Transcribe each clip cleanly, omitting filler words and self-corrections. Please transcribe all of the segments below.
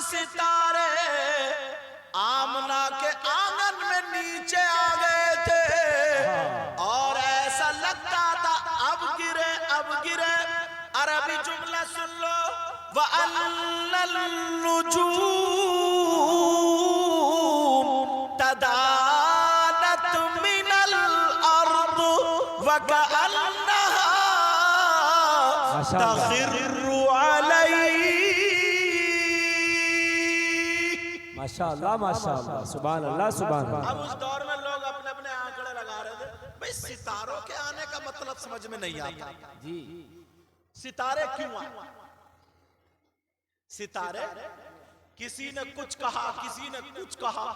सितारे आमना के आंगन में नीचे आ गए थे और ऐसा लगता था अब गिरे। अरबी जुमला सुन लो, वअन्नल नुजूम तदानत मिनल अर्द वकअन्नहा तखिर्रु अलैहि। माशाअल्लाह माशाअल्लाह, सुभान अल्लाह सुभान अल्लाह। अब उस दौर में लोग अपने अपने आंकड़े लगा रहे थे। भाई सितारों के आने का मतलब समझ में नहीं आता जी। सितारे क्यों आए? सितारे किसी ने कुछ कहा, किसी ने कुछ कहा,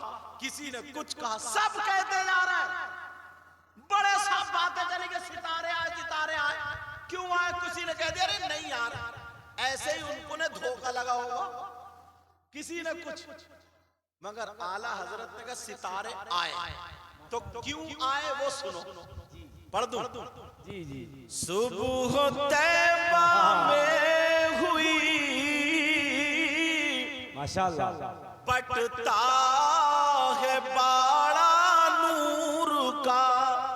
किसी ने कुछ कहा, सब कहते जा रहे हैं। बड़े सब बातें चली कि सितारे आए, सितारे आए। क्यों आए? किसी ने कह दिया अरे नहीं यार, ऐसे ही उनको ने धोखा लगा होगा, किसी ने कुछ। मगर आला हजरत ने कहा सितारे आए, तो क्यों आए वो सुनो, पढ़ दूं? जी जी। सुबह तैबा में हुई माशाअल्लाह, बटता है बाड़ा नूर का।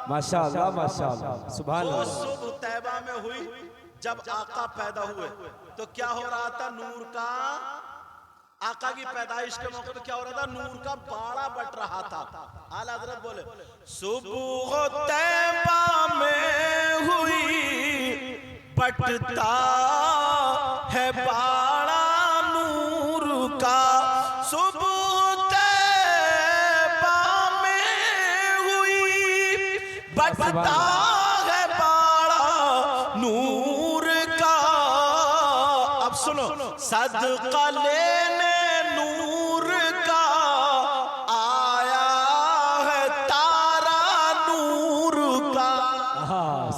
माशाअल्लाह माशाअल्लाह, सुभान वो अल्लाह। सुबह तैबा में हुई जब आका पैदा हुए तो क्या हो रहा था? नूर का, आका की पैदाइश के मौके पे क्या हो रहा था? नूर का बाड़ा बट रहा था। आला हजरत बोले सुबह तैबा में हुई बटता है बाड़ा नूर का। सुबह तैबा में हुई बटता है बाड़ा नूर का। अब सुनो, सदका लेने नूर का आया है तारा नूर का।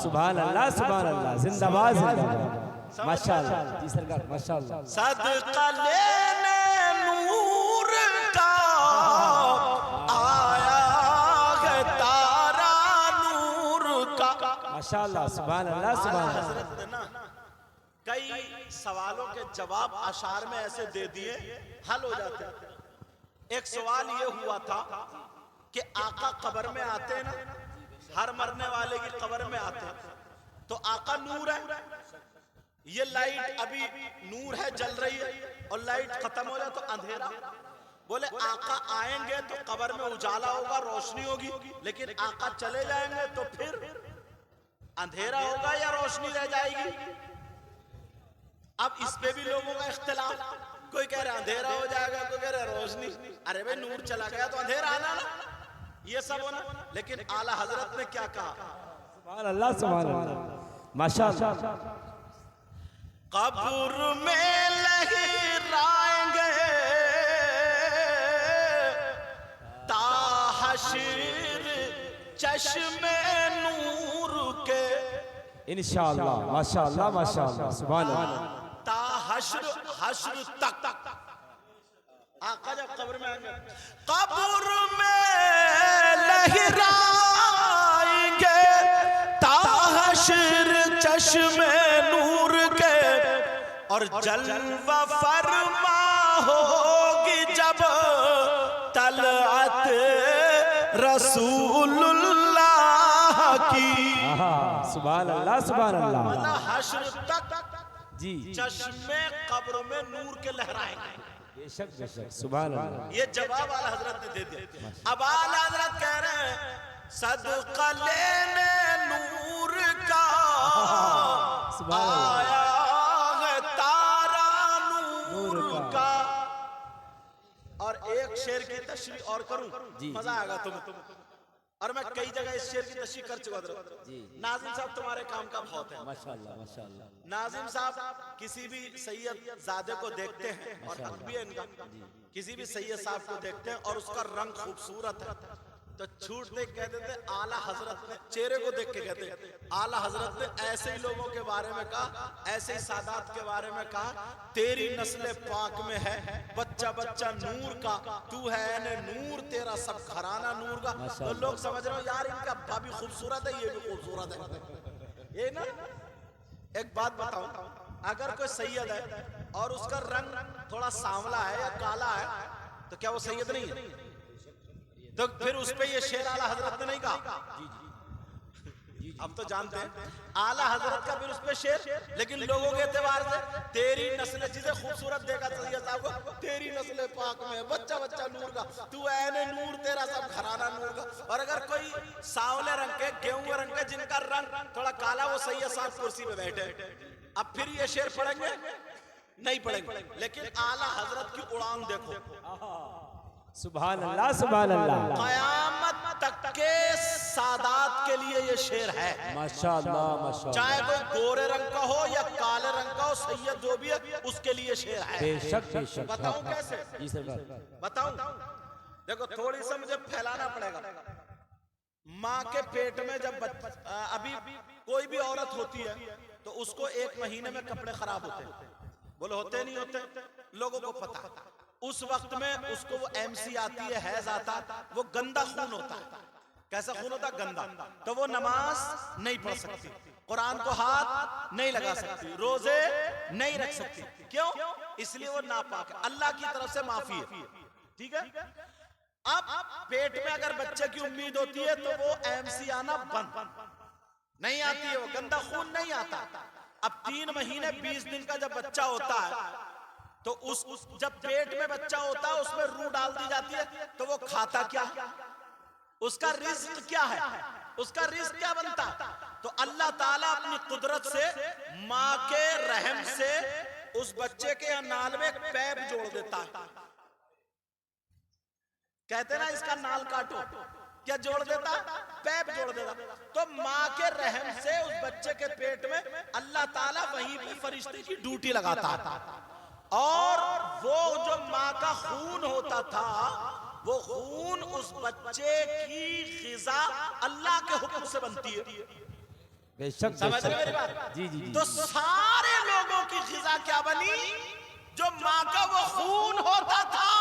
सुभान अल्लाह सुभान अल्लाह, जिंदाबाद जिंदाबाद, माशाअल्लाह जी सरकार, माशाअल्लाह। सदका लेने नूर का आया है तारा नूर का। माशाअल्लाह, सुभान अल्लाह सुभान अल्लाह। हजरत ने ना कई सवालों के जवाब अशार में ऐसे दे दिए, हल हो जाते। एक सवाल ये हुआ था कि आका कब्र में आते ना, हर मरने वाले की कब्र में आते तो आका नूर है, ये लाइट अभी नूर है जल रही है और लाइट खत्म हो जाए तो अंधेरा। बोले आका आएंगे तो कब्र में उजाला होगा, रोशनी होगी, लेकिन आका चले जाएंगे तो फिर अंधेरा होगा या रोशनी रह जाएगी। अब इस पे भी लोगों का इख्तिलाफ, कोई कह रहा अंधेरा हो जाएगा, कोई कह रहा रोशनी। अरे भाई नूर चला गया तो अंधेरा आना ना, ये सब होना। लेकिन आला हजरत ने क्या कहा? सुभान अल्लाह सुभान अल्लाह, माशाअल्लाह। कब्र में लहराएंगे ताहशीर चश्मे नूर के। इंशाअल्लाह, माशाअल्लाह माशाअल्लाह, सुभान अल्लाह। ताहश्र हश्र तक आका जब कब्र में आएंगे, कब्र में लहराएंगे ताहश्र चश्मे नूर के और जलवा फरमा होगी जब तलअत रसूलुल्लाह की। सुभान अल्लाह सुभान अल्लाह। मतलब हश्र तक जी, चश्मे कब्र में नूर के लहराएंगे। बेशक बेशक, सुभान अल्लाह। ये जवाब आला हजरत ने दे दिया। अब आला हजरत कह रहे हैं सदका लेने नूर का आया है तारा नूर का। और एक शेर की तशरीह और करूं, मजा आएगा तुम्हें। और मैं कई जगह इस शेर की तशरीह कर चुका था। नाजिम साहब तुम्हारे काम का बहुत है, माशाअल्लाह माशाअल्लाह। नाजिम साहब किसी भी सैयद जादे को देखते हैं और हक भी है इनका, किसी भी सैयद साहब को देखते हैं और उसका रंग खूबसूरत है तो छूट देख कह देते आला हजरत ने, चेहरे को देख के कहते आला हजरत ने ऐसे ही लोगों के बारे में कहा, ऐसे ही सादात के बारे में कहा, तेरी नस्ल पाक में है बच्चा बच्चा नूर का, तू है ने नूर, तेरा सब घराना नूर का। तो लोग समझ रहे हो यार इनका अब्बा भी खूबसूरत है, ये भी खूबसूरत है। ये ना एक बात बताऊं, अगर कोई सैयद है और उसका रंग थोड़ा थोड़ा सांवला है या काला है तो क्या वो सैयद नहीं है? तो फिर उस पे ये शेर आला हजरत ने नहीं कहा। अब तो जानते हैं आला हजरत का फिर उस पे शेर, लेकिन लोगों के एतबार से तेरी नस्ल, जिसे खूबसूरत देखा सैयद साहब को, तेरी नस्ल पाक में बच्चा बच्चा नूर का, तू ऐने नूर, तेरा सब घराना नूर का। और अगर कोई सांवले रंग के, गेहूं रंग के, जिनका रंग थोड़ा काला, वो सैयद साहब कुर्सी पे बैठे, अब फिर ये शेर पढ़ेंगे? नहीं पढ़ेंगे। लेकिन आला हजरत की उड़ान देखो, सुभान अल्लाह सुभान अल्लाह। कयामत तक के सादात के लिए ये शेर है। माशाअल्लाह माशाअल्लाह। चाहे कोई गोरे रंग का हो या काले रंग का हो, सैयद जो भी है उसके लिए शेर है। बेशक बेशक। बताऊं कैसे? जी सरकार बताऊं, देखो थोड़ी सा मुझे फैलाना पड़ेगा। माँ के पेट में जब अभी कोई भी औरत होती है तो उसको 1 महीने में कपड़े खराब होते हैं, बोले होते नहीं होते? लोगों को पता। उस वक्त में उसको वो MC आती है, हैज आता, वो गंदा खून होता है। कैसा खून होता है? गंदा। तो वो नमाज नहीं पढ़ सकती, कुरान को हाथ नहीं लगा सकती, रोजे नहीं रख सकती। क्यों? इसलिए वो नापाक है, अल्लाह की तरफ से माफी है। ठीक है। अब पेट में अगर बच्चे की उम्मीद होती है तो वो MC आना बंद नहीं आती है, वो गंदा खून नहीं आता। अब 3 महीने 20 दिन का जब बच्चा होता है तो उस जब पेट में बच्चा होता है उसमें रूह डाल दी जाती है, तो वो खाता क्या? उसका रिज्क क्या है? उसका रिज्क क्या बनता? तो अल्लाह ताला अपनी कुदरत से माँ के रहम से उस बच्चे के नाल में एक पैप जोड़ देता है। कहते ना इसका नाल काटो, क्या जोड़ देता? पैप जोड़ देता। तो माँ के रहम से उस बच्चे के पेट में अल्लाह ताला वहीं पे फरिश्ते की ड्यूटी लगाता था, और वो जो माँ का खून होता था, वो खून उस बच्चे की ग़िज़ा अल्लाह के हुक्म से बनती है। बेशक। समझ रहे मेरी बात? जी जी जी। तो सारे लोगों की ग़िज़ा क्या बनी? जो माँ का वो खून होता था,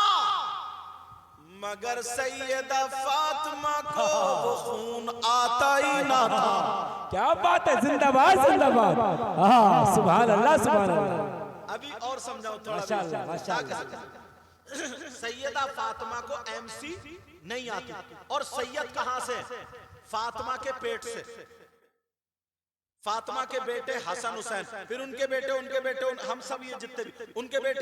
मगर सैयदा फातिमा को वो खून आता ही ना था। क्या बात है, जिंदाबाद जिंदाबाद। हाँ सुभान अल्लाह सुभान अल्लाह। अभी और समझाओ थोड़ा। माशाअल्लाह माशाअल्लाह। सैयदा फातिमा को MC नहीं आती, और सैयद कहां से? फातिमा के पेट से। फातिमा के बेटे हसन हुसैन, फिर उनके बेटे, हम सब ये जितने भी उनके बेटे,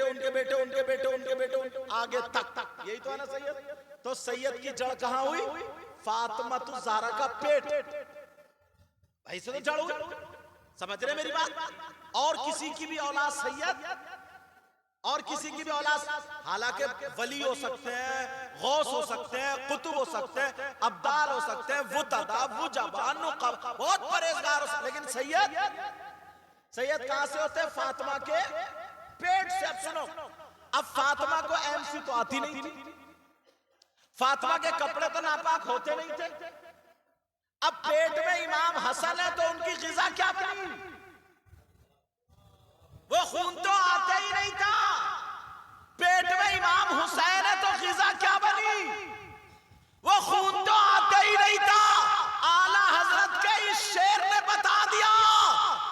आगे तक यही तो है ना सैयद। तो सैयद की जड़ कहां हुई? फातिमा तो ज़हरा का पेट, ऐसे तो जड़ हुई। समझ रहे मेरी बात? और किसी की भी औलाद सैयद, और किसी की भी औलाद, हालांकि वली हो सकते हैं, गौस हो सकते हैं, कुतुब हो सकते हैं, अब्दाल हो सकते हैं, वुतदा, वुजबा, नुक़ब, बहुत परहेजगार हो सकते, लेकिन सैयद कहां से होते हैं? फातिमा के पेट से। अब सुनो, अब फातिमा को MC तो आती नहीं थी, फातिमा के कपड़े तो नापाक होते नहीं थे। अब पेट में इमाम हसन है तो उनकी ग़िज़ा क्या बनी? वो खून तो आता ही नहीं था। पेट में इमाम हुसैन है तो ग़िज़ा क्या बनी? वो खून तो आता ही नहीं था। आला हजरत के इस शेर ने बता दिया,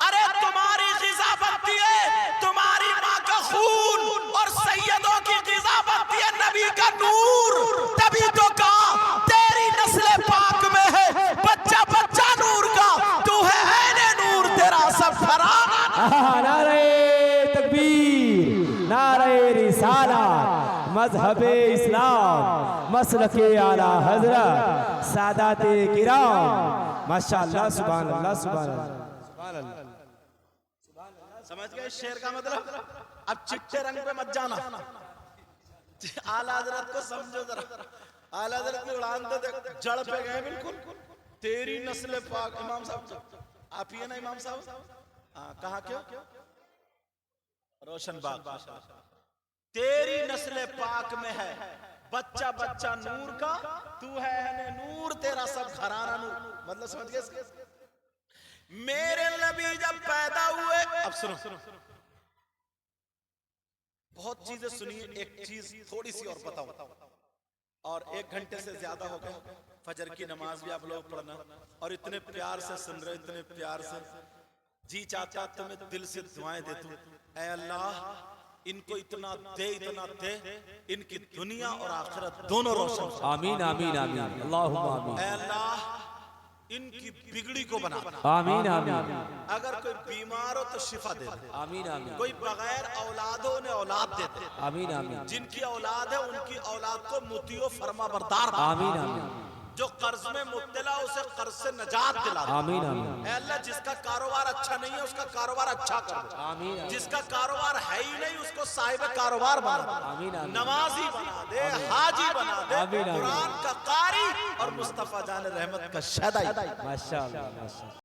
अरे तुम्हारी ग़िज़ा बनती है तुम्हारी माँ का खून, और सैयदों की ग़िज़ा बनती है नबी का नूर। तभी तो कहा तेरी नस्ल पाक में है बच्चा बच्चा नूर का, तू है ऐने नूर, तेरा सब घराना। नारे तकबीर, नारे रिसालत, मज़हबे इस्लाम, मसलके आला हज़रत, सादाते किराम। माशाअल्लाह सुभान अल्लाह सुभान अल्लाह। समझ गए शेर का मतलब? अब चिट्टे रंग पे मत जाना, आला हज़रत को समझो जरा। आला हज़रत की उड़ान तो देख, जड़ पे गए बिल्कुल। तेरी नस्ल पाक, इमाम साहब आप ही है ना इमाम साहब? हाँ, कहाँ क्यों? रोशन बाग। तेरी नस्ल पाक में है बच्चा बच्चा नूर का, तू है नूर, तेरा सब घराना नूर। मतलब समझ गए? मेरे नबी जब पैदा हुए, अब सुनो, बहुत चीजें सुनिए, एक चीज थोड़ी सी और बताऊं, और 1 घंटे से ज्यादा हो गए। फजर की नमाज भी आप लोग पढ़ना, और इतने प्यार से सुन रहे, इतने प्यार से, जी चाहता तुम्हें दिल से दुआएं देता हूं, ऐ अल्लाह इनको इतना दे इनकी दुनिया और आखिरत दोनों रोशन कर। आमीन आमीन आमीन अल्लाहुम्मा आमीन। ऐ अल्लाह इनकी बिगड़ी को बना। आमीन आमीन अगर कोई बीमार हो तो शिफा दे दे। आमीन आमीन कोई बगैर औलाद हो उन्हें औलाद दे दे। आमीन आमीन जिनकी औलाद है उनकी औलाद को मुतियो फरमा बरदार बना। आमीन आमीन जो कर्ज में मुब्तला उसे कर्ज से नजात दिला दे। आमीन आमीन ऐ अल्लाह जिसका कारोबार अच्छा नहीं है उसका कारोबार अच्छा कर दे। आमीन जिसका कारोबार है ही नहीं उसको साहिब कारोबार बना दे। आमीन आमीन नमाजी बना दे, हाजी बना दे, आमीन, आमीन। कुरान का कारी और मुस्तफा जान रहमत का शहदाई। माशाअल्लाह माशाअल्लाह।